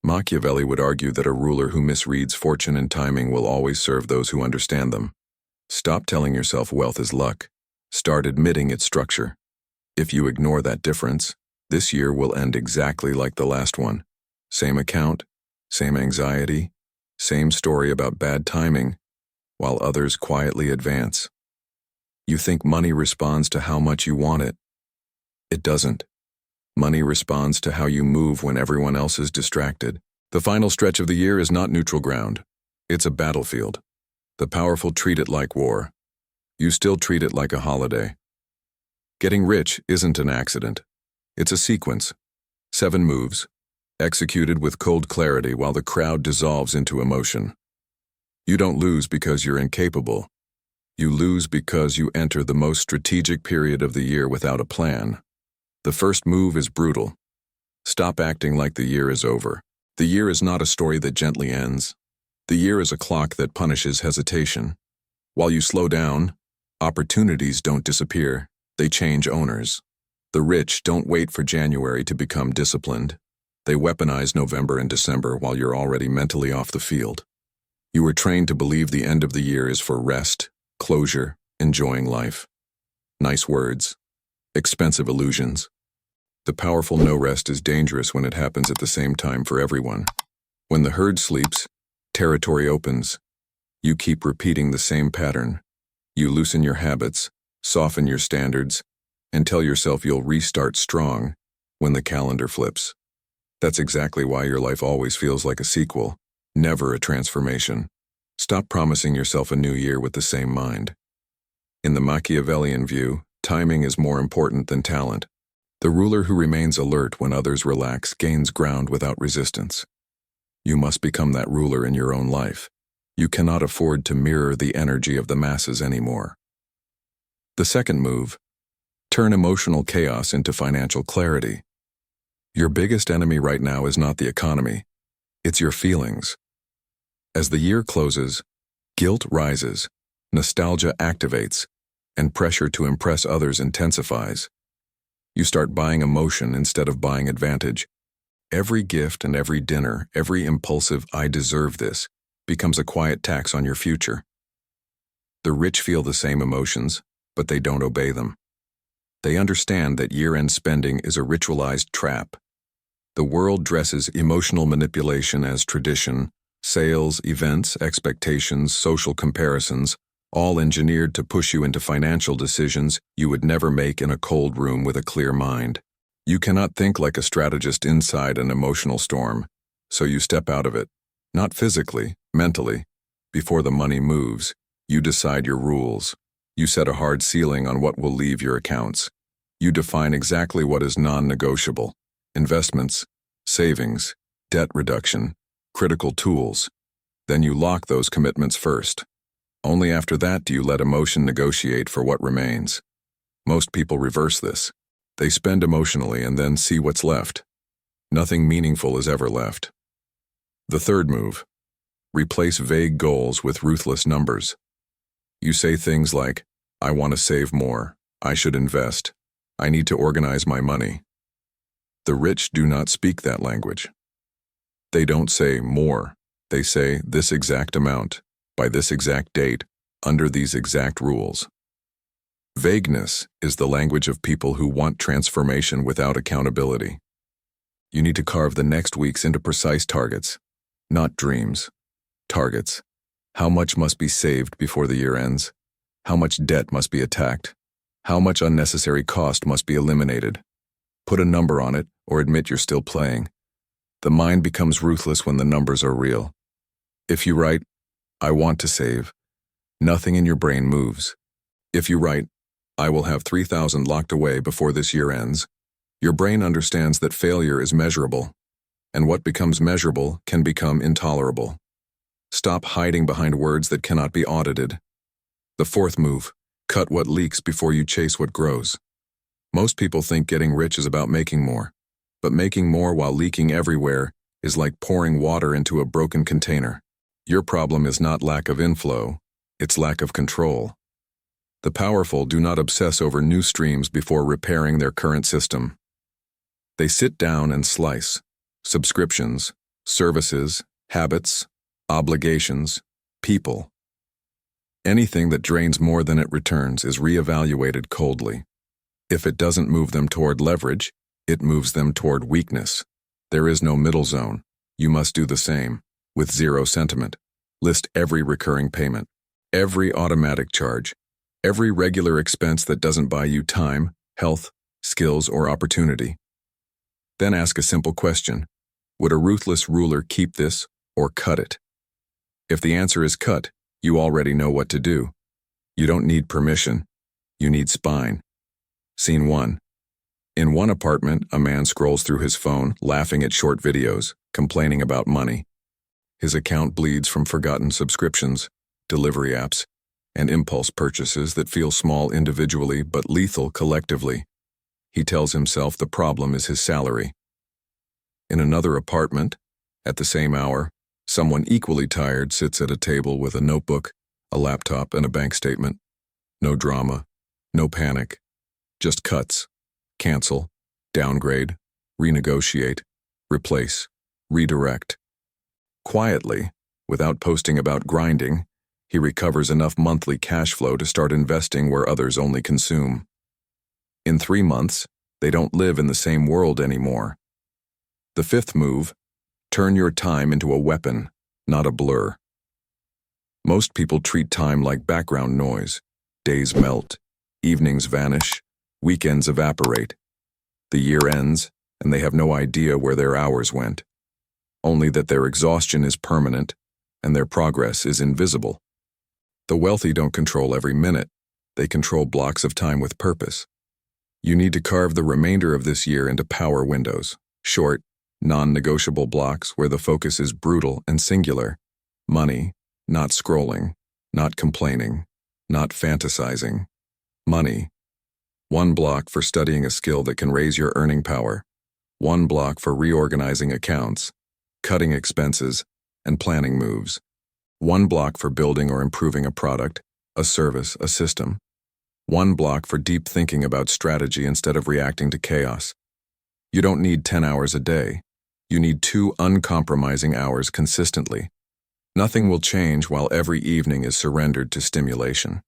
Machiavelli would argue that a ruler who misreads fortune and timing will always serve those who understand them. Stop telling yourself wealth is luck. Start admitting its structure. If you ignore that difference, this year will end exactly like the last one. Same account, same anxiety, same story about bad timing, while others quietly advance. You think money responds to how much you want it. It doesn't. Money responds to how you move when everyone else is distracted. The final stretch of the year is not neutral ground. It's a battlefield. The powerful treat it like war. You still treat it like a holiday. Getting rich isn't an accident. It's a sequence. 7 moves, executed with cold clarity while the crowd dissolves into emotion. You don't lose because you're incapable. You lose because you enter the most strategic period of the year without a plan. The first move is brutal. Stop acting like the year is over. The year is not a story that gently ends. The year is a clock that punishes hesitation. While you slow down, opportunities don't disappear, they change owners. The rich don't wait for January to become disciplined. They weaponize November and December while you're already mentally off the field. You were trained to believe the end of the year is for rest, closure, enjoying life. Nice words. Expensive illusions. The powerful no rest is dangerous when it happens at the same time for everyone. When the herd sleeps, territory opens. You keep repeating the same pattern. You loosen your habits, soften your standards, and tell yourself you'll restart strong when the calendar flips. That's exactly why your life always feels like a sequel, never a transformation. Stop promising yourself a new year with the same mind. In the Machiavellian view, timing is more important than talent. The ruler who remains alert when others relax gains ground without resistance. You must become that ruler in your own life. You cannot afford to mirror the energy of the masses anymore. The second move, turn emotional chaos into financial clarity. Your biggest enemy right now is not the economy, it's your feelings. As the year closes, guilt rises, nostalgia activates, and pressure to impress others intensifies. You start buying emotion instead of buying advantage. Every gift and every dinner, every impulsive "I deserve this" becomes a quiet tax on your future. The rich feel the same emotions, but they don't obey them. They understand that year-end spending is a ritualized trap. The world dresses emotional manipulation as tradition, sales, events, expectations, social comparisons, all engineered to push you into financial decisions you would never make in a cold room with a clear mind. You cannot think like a strategist inside an emotional storm, so you step out of it, not physically, mentally. Before the money moves, you decide your rules. You set a hard ceiling on what will leave your accounts. You define exactly what is non-negotiable: investments, savings, debt reduction, critical tools. Then you lock those commitments first. Only after that do you let emotion negotiate for what remains. Most people reverse this. They spend emotionally and then see what's left. Nothing meaningful is ever left. The third move, replace vague goals with ruthless numbers. You say things like, "I want to save more, I should invest, I need to organize my money." The rich do not speak that language. They don't say more, they say this exact amount, by this exact date, under these exact rules. Vagueness is the language of people who want transformation without accountability. You need to carve the next weeks into precise targets, not dreams. Targets. How much must be saved before the year ends? How much debt must be attacked? How much unnecessary cost must be eliminated? Put a number on it or admit you're still playing. The mind becomes ruthless when the numbers are real. If you write, "I want to save," nothing in your brain moves. If you write, "I will have 3,000 locked away before this year ends," your brain understands that failure is measurable, and what becomes measurable can become intolerable. Stop hiding behind words that cannot be audited. The fourth move, cut what leaks before you chase what grows. Most people think getting rich is about making more, but making more while leaking everywhere is like pouring water into a broken container. Your problem is not lack of inflow, it's lack of control. The powerful do not obsess over new streams before repairing their current system. They sit down and slice subscriptions, services, habits, obligations, people. Anything that drains more than it returns is reevaluated coldly. If it doesn't move them toward leverage, it moves them toward weakness. There is no middle zone. You must do the same, with zero sentiment. List every recurring payment, every automatic charge, every regular expense that doesn't buy you time, health, skills, or opportunity. Then ask a simple question. Would a ruthless ruler keep this or cut it? If the answer is cut, you already know what to do. You don't need permission. You need spine. Scene 1. In one apartment, a man scrolls through his phone, laughing at short videos, complaining about money. His account bleeds from forgotten subscriptions, delivery apps, and impulse purchases that feel small individually but lethal collectively. He tells himself the problem is his salary. In another apartment, at the same hour, someone equally tired sits at a table with a notebook, a laptop, and a bank statement. No drama, no panic, just cuts. Cancel, downgrade, renegotiate, replace, redirect. Quietly, without posting about grinding, he recovers enough monthly cash flow to start investing where others only consume. In 3 months, they don't live in the same world anymore. The 5th move, turn your time into a weapon, not a blur. Most people treat time like background noise. Days melt, evenings vanish, weekends evaporate. The year ends, and they have no idea where their hours went. Only that their exhaustion is permanent, and their progress is invisible. The wealthy don't control every minute. They control blocks of time with purpose. You need to carve the remainder of this year into power windows, short, non-negotiable blocks where the focus is brutal and singular. Money, not scrolling, not complaining, not fantasizing. Money. 1 block for studying a skill that can raise your earning power. 1 block for reorganizing accounts, cutting expenses, and planning moves. 1 block for building or improving a product, a service, a system. 1 block for deep thinking about strategy instead of reacting to chaos. You don't need 10 hours a day. You need 2 uncompromising hours consistently. Nothing will change while every evening is surrendered to stimulation.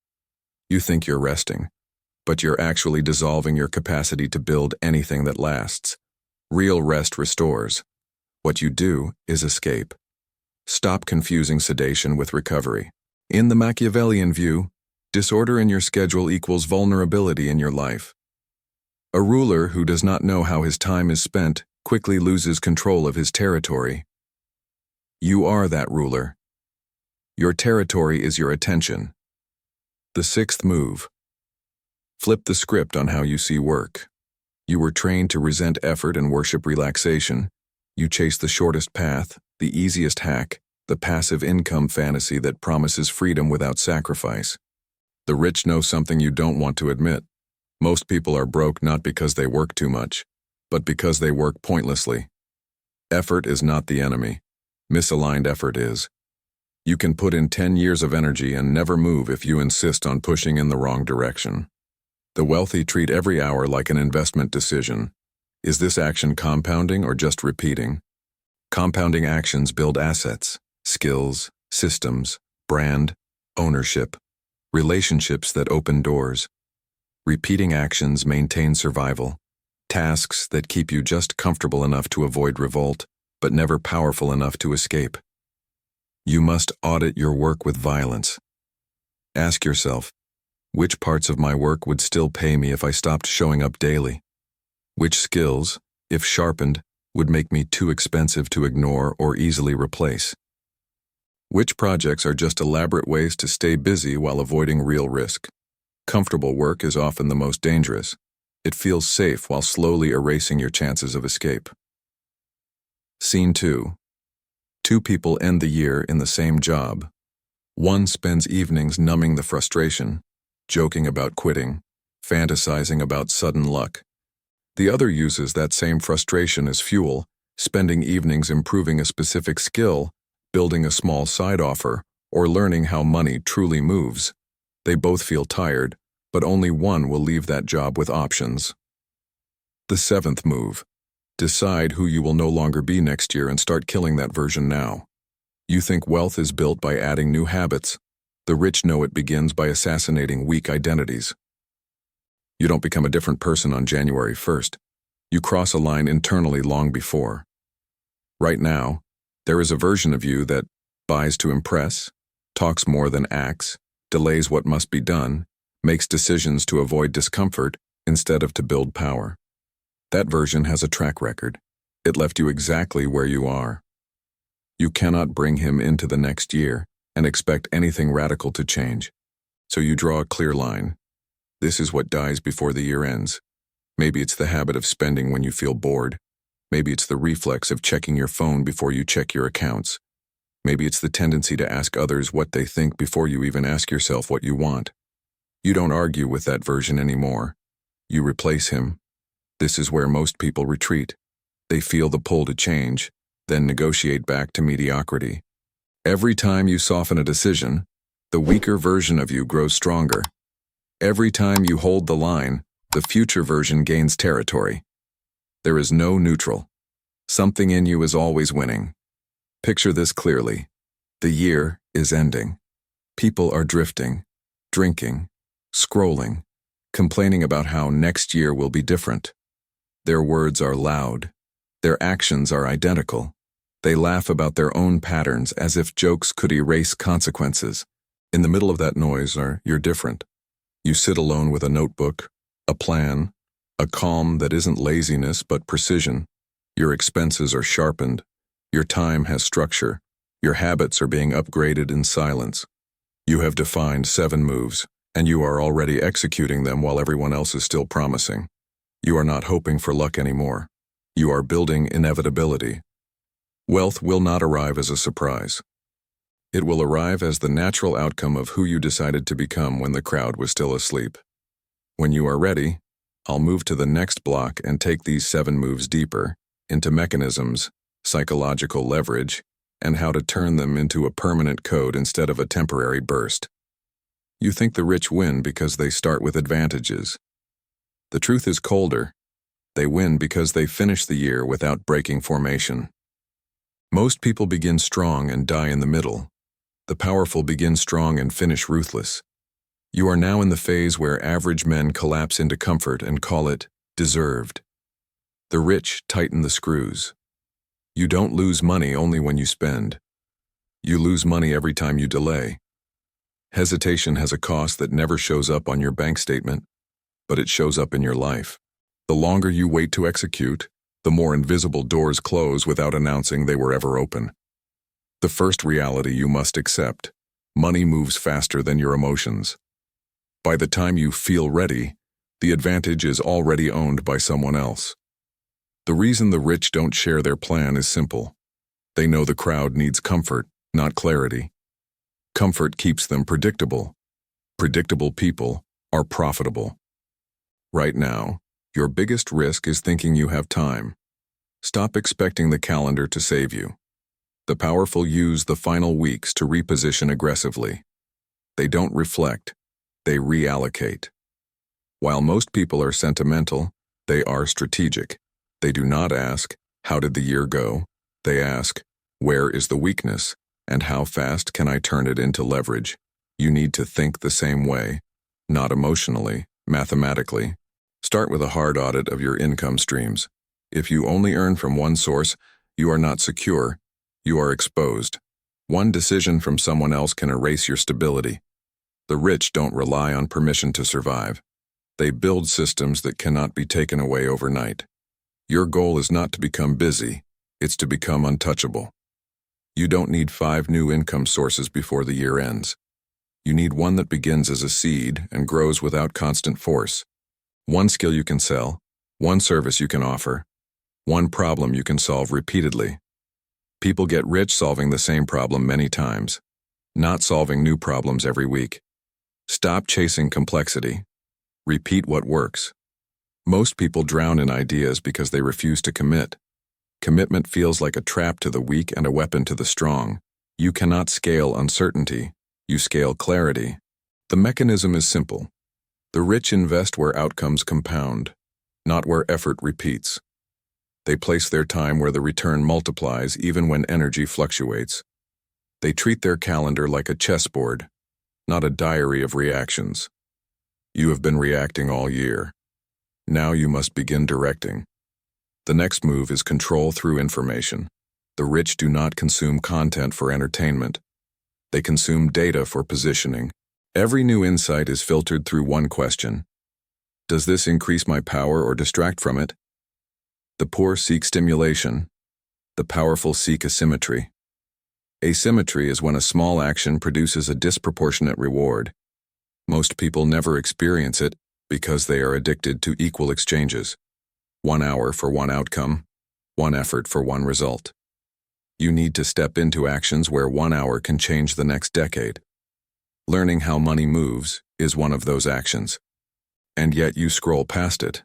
You think you're resting, but you're actually dissolving your capacity to build anything that lasts. Real rest restores. What you do is escape. Stop confusing sedation with recovery. In the Machiavellian view, disorder in your schedule equals vulnerability in your life. A ruler who does not know how his time is spent quickly loses control of his territory. You are that ruler. Your territory is your attention. The 6th move. Flip the script on how you see work. You were trained to resent effort and worship relaxation. You chase the shortest path, the easiest hack, the passive income fantasy that promises freedom without sacrifice. The rich know something you don't want to admit. Most people are broke not because they work too much, but because they work pointlessly. Effort is not the enemy. Misaligned effort is. You can put in 10 years of energy and never move if you insist on pushing in the wrong direction. The wealthy treat every hour like an investment decision. Is this action compounding or just repeating? Compounding actions build assets, skills, systems, brand, ownership, relationships that open doors. Repeating actions maintain survival, tasks that keep you just comfortable enough to avoid revolt, but never powerful enough to escape. You must audit your work with violence. Ask yourself, which parts of my work would still pay me if I stopped showing up daily? Which skills, if sharpened, would make me too expensive to ignore or easily replace? Which projects are just elaborate ways to stay busy while avoiding real risk? Comfortable work is often the most dangerous. It feels safe while slowly erasing your chances of escape. Scene 2. 2 people end the year in the same job. One spends evenings numbing the frustration, joking about quitting, fantasizing about sudden luck. The other uses that same frustration as fuel, spending evenings improving a specific skill, building a small side offer, or learning how money truly moves. They both feel tired, but only one will leave that job with options. The 7th move. Decide who you will no longer be next year and start killing that version now. You think wealth is built by adding new habits. The rich know it begins by assassinating weak identities. You don't become a different person on January 1st. You cross a line internally long before. Right now, there is a version of you that buys to impress, talks more than acts, delays what must be done, makes decisions to avoid discomfort instead of to build power. That version has a track record. It left you exactly where you are. You cannot bring him into the next year and expect anything radical to change. So you draw a clear line. This is what dies before the year ends. Maybe it's the habit of spending when you feel bored. Maybe it's the reflex of checking your phone before you check your accounts. Maybe it's the tendency to ask others what they think before you even ask yourself what you want. You don't argue with that version anymore. You replace him. This is where most people retreat. They feel the pull to change, then negotiate back to mediocrity. Every time you soften a decision, the weaker version of you grows stronger. Every time you hold the line, the future version gains territory. There is no neutral. Something in you is always winning. Picture this clearly. The year is ending. People are drifting, drinking, scrolling, complaining about how next year will be different. Their words are loud. Their actions are identical. They laugh about their own patterns as if jokes could erase consequences. In the middle of that noise you're different. You sit alone with a notebook, a plan, a calm that isn't laziness but precision. Your expenses are sharpened. Your time has structure. Your habits are being upgraded in silence. You have defined 7 moves, and you are already executing them while everyone else is still promising. You are not hoping for luck anymore. You are building inevitability. Wealth will not arrive as a surprise. It will arrive as the natural outcome of who you decided to become when the crowd was still asleep. When you are ready, I'll move to the next block and take these 7 moves deeper into mechanisms, psychological leverage, and how to turn them into a permanent code instead of a temporary burst. You think the rich win because they start with advantages. The truth is colder. They win because they finish the year without breaking formation. Most people begin strong and die in the middle. The powerful begin strong and finish ruthless. You are now in the phase where average men collapse into comfort and call it deserved. The rich tighten the screws. You don't lose money only when you spend. You lose money every time you delay. Hesitation has a cost that never shows up on your bank statement, but it shows up in your life. The longer you wait to execute, the more invisible doors close without announcing they were ever open. The first reality you must accept: money moves faster than your emotions. By the time you feel ready, the advantage is already owned by someone else. The reason the rich don't share their plan is simple. They know the crowd needs comfort, not clarity. Comfort keeps them predictable. Predictable people are profitable. Right now, your biggest risk is thinking you have time. Stop expecting the calendar to save you. The powerful use the final weeks to reposition aggressively. They don't reflect, they reallocate. While most people are sentimental, they are strategic. They do not ask, how did the year go? They ask, where is the weakness, and how fast can I turn it into leverage? You need to think the same way, not emotionally, mathematically. Start with a hard audit of your income streams. If you only earn from one source, you are not secure. You are exposed. One decision from someone else can erase your stability. The rich don't rely on permission to survive. They build systems that cannot be taken away overnight. Your goal is not to become busy, it's to become untouchable. You don't need 5 new income sources before the year ends. You need one that begins as a seed and grows without constant force. One skill you can sell, one service you can offer, one problem you can solve repeatedly. People get rich solving the same problem many times, not solving new problems every week. Stop chasing complexity. Repeat what works. Most people drown in ideas because they refuse to commit. Commitment feels like a trap to the weak and a weapon to the strong. You cannot scale uncertainty. You scale clarity. The mechanism is simple. The rich invest where outcomes compound, not where effort repeats. They place their time where the return multiplies even when energy fluctuates. They treat their calendar like a chessboard, not a diary of reactions. You have been reacting all year. Now you must begin directing. The next move is control through information. The rich do not consume content for entertainment. They consume data for positioning. Every new insight is filtered through one question. Does this increase my power or distract from it? The poor seek stimulation. The powerful seek asymmetry. Asymmetry is when a small action produces a disproportionate reward. Most people never experience it because they are addicted to equal exchanges. 1 hour for one outcome, 1 effort for one result. You need to step into actions where 1 hour can change the next decade. Learning how money moves is one of those actions. And yet you scroll past it.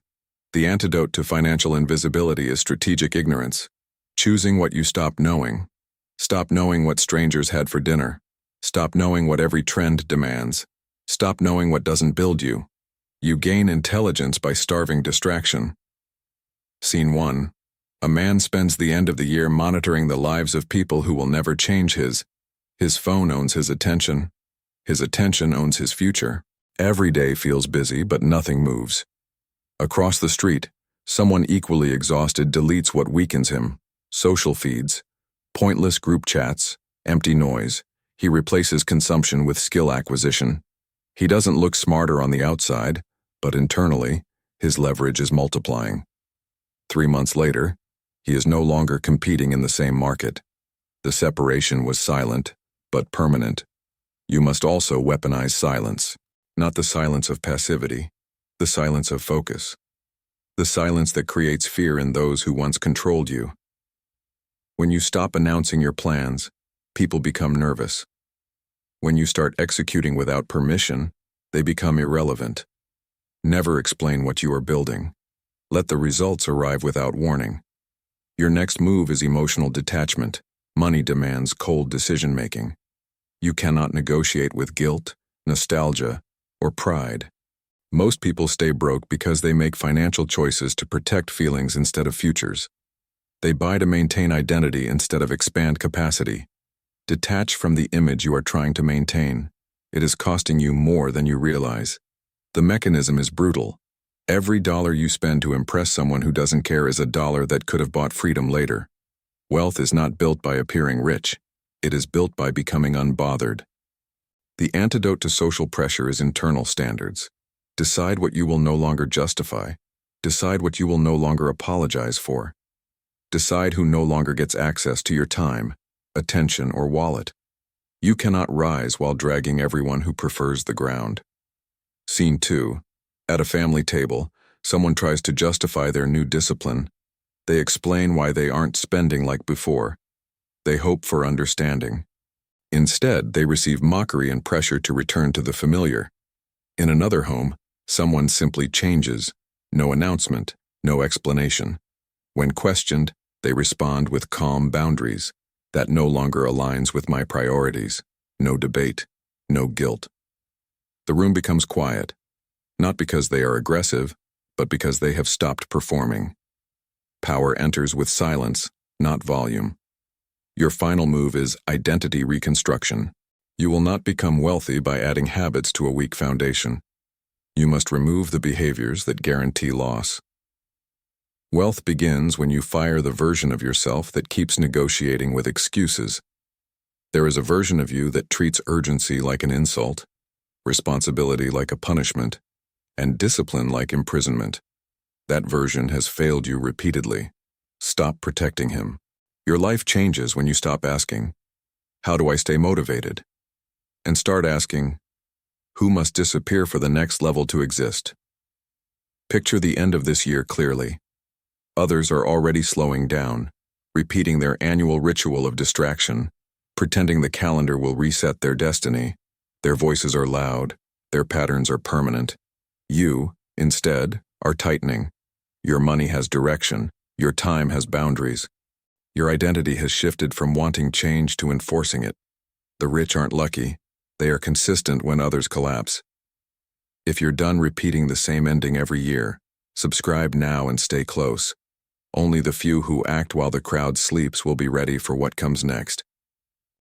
The antidote to financial invisibility is strategic ignorance. Choosing what you stop knowing. Stop knowing what strangers had for dinner. Stop knowing what every trend demands. Stop knowing what doesn't build you. You gain intelligence by starving distraction. Scene 1. A man spends the end of the year monitoring the lives of people who will never change his. His phone owns his attention. His attention owns his future. Every day feels busy, but nothing moves. Across the street, someone equally exhausted deletes what weakens him. Social feeds, pointless group chats, empty noise. He replaces consumption with skill acquisition. He doesn't look smarter on the outside, but internally, his leverage is multiplying. 3 months later, he is no longer competing in the same market. The separation was silent, but permanent. You must also weaponize silence, not the silence of passivity, the silence of focus, the silence that creates fear in those who once controlled you. When you stop announcing your plans, people become nervous. When you start executing without permission, they become irrelevant. Never explain what you are building. Let the results arrive without warning. Your next move is emotional detachment. Money demands cold decision-making. You cannot negotiate with guilt, nostalgia, or pride. Most people stay broke because they make financial choices to protect feelings instead of futures. They buy to maintain identity instead of expand capacity. Detach from the image you are trying to maintain. It is costing you more than you realize. The mechanism is brutal. Every dollar you spend to impress someone who doesn't care is a dollar that could have bought freedom later. Wealth is not built by appearing rich. It is built by becoming unbothered. The antidote to social pressure is internal standards. Decide what you will no longer justify. Decide what you will no longer apologize for. Decide who no longer gets access to your time, attention, or wallet. You cannot rise while dragging everyone who prefers the ground. Scene 2. At a family table, someone tries to justify their new discipline. They explain why they aren't spending like before. They hope for understanding. Instead, they receive mockery and pressure to return to the familiar. In another home, someone simply changes. No announcement, no explanation. When questioned, they respond with calm boundaries. That no longer aligns with my priorities. No debate, no guilt. The room becomes quiet, not because they are aggressive, but because they have stopped performing. Power enters with silence, not volume. Your final move is identity reconstruction. You will not become wealthy by adding habits to a weak foundation. You must remove the behaviors that guarantee loss. Wealth begins when you fire the version of yourself that keeps negotiating with excuses. There is a version of you that treats urgency like an insult, responsibility like a punishment, and discipline like imprisonment. That version has failed you repeatedly. Stop protecting him. Your life changes when you stop asking, "How do I stay motivated?" and start asking, "Who must disappear for the next level to exist?" Picture the end of this year clearly. Others are already slowing down, repeating their annual ritual of distraction, pretending the calendar will reset their destiny. Their voices are loud, their patterns are permanent. You, instead, are tightening. Your money has direction, your time has boundaries. Your identity has shifted from wanting change to enforcing it. The rich aren't lucky, they are consistent when others collapse. If you're done repeating the same ending every year, subscribe now and stay close. Only the few who act while the crowd sleeps will be ready for what comes next.